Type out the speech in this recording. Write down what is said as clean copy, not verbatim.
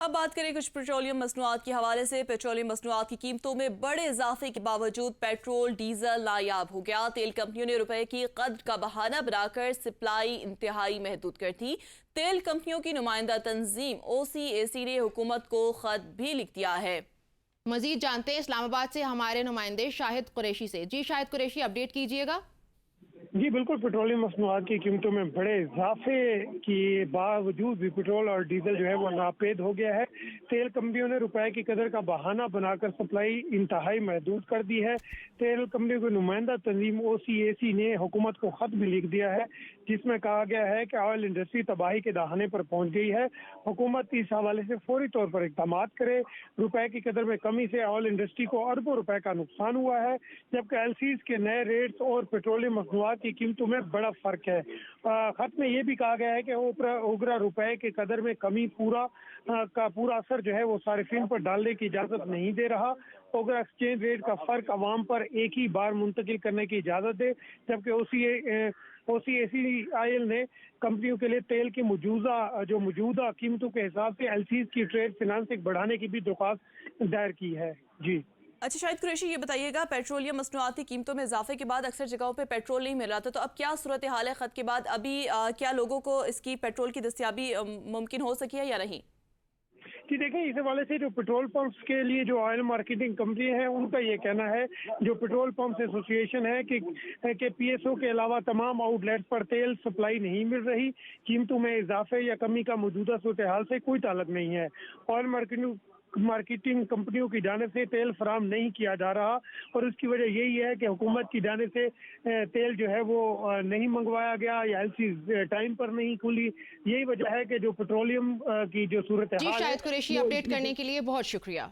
अब बात करें कुछ पेट्रोलियम मसनूआत के हवाले से। पेट्रोलियम मसनूआत की कीमतों में बड़े इजाफे के बावजूद पेट्रोल डीजल नायाब हो गया। तेल कंपनियों ने रुपए की कद्र का बहाना बनाकर सप्लाई इंतहाई महदूद कर दी। तेल कंपनियों की नुमाइंदा तंजीम OCAC ने हुकूमत को खत भी लिख दिया है। मजीद जानते हैं इस्लामाबाद से हमारे नुमाइंदे शाहिद कुरैशी से। जी शाहिद कुरैशी, अपडेट कीजिएगा। जी बिल्कुल, पेट्रोलियम मसनूआत की कीमतों में बड़े इजाफे के बावजूद भी पेट्रोल और डीजल जो है वो नापेद हो गया है। तेल कंपनियों ने रुपए की कदर का बहाना बनाकर सप्लाई इंतहाई महदूद कर दी है। तेल कंपनियों की नुमाइंदा तंजीम OCAC ने हुकूमत को खत भी लिख दिया है, जिसमें कहा गया है कि ऑयल इंडस्ट्री तबाही के दहाने पर पहुंच गई है। हुकूमत इस हवाले से फौरी तौर पर इक़दाम करे। रुपए की कदर में कमी से ऑयल इंडस्ट्री को अरबों रुपए का नुकसान हुआ है, जबकि LCs के नए रेट्स और पेट्रोलियम मसनूआत की कीमतों में बड़ा फर्क है। खत में यह भी कहा गया है कि उगरा रुपए के कदर में कमी का पूरा असर जो है वो सारिफिन पर डालने की इजाजत नहीं दे रहा। उगरा एक्सचेंज रेट का फर्क अवाम पर एक ही बार मुंतकिल करने की इजाजत दे, जबकि OCACIL ने कंपनियों के लिए तेल की मौजूदा कीमतों के हिसाब से LCs की ट्रेड फिनांसिंग बढ़ाने की भी दरख्वास्त दायर की है। जी अच्छा शाहिद कुरैशी, ये बताइएगा, पेट्रोलियम मसनूआत की कीमतों में इजाफे के बाद अक्सर जगहों पे पेट्रोल नहीं मिल रहा था, तो अब क्या सूरत हाल है खत के बाद? अभी क्या लोगों को इसकी पेट्रोल की दस्तयाबी मुमकिन हो सकी है या नहीं? कि देखें, इस हवाले से जो पेट्रोल पंप्स के लिए जो ऑयल मार्केटिंग कंपनी है उनका ये कहना है, जो पेट्रोल पंप्स एसोसिएशन है, कि PSO के अलावा तमाम आउटलेट्स पर तेल सप्लाई नहीं मिल रही। कीमतों में इजाफे या कमी का मौजूदा सूरत हाल से कोई ताल्लुक नहीं है। ऑयल मार्केटिंग कंपनियों की जानिब से तेल फराम नहीं किया जा रहा, और उसकी वजह यही है कि हुकूमत की जानिब से तेल जो है वो नहीं मंगवाया गया या LCs टाइम पर नहीं खुली। यही वजह है कि जो पेट्रोलियम की जो सूरत हाल है। जी शाहिद कुरैशी, अपडेट करने के लिए बहुत शुक्रिया।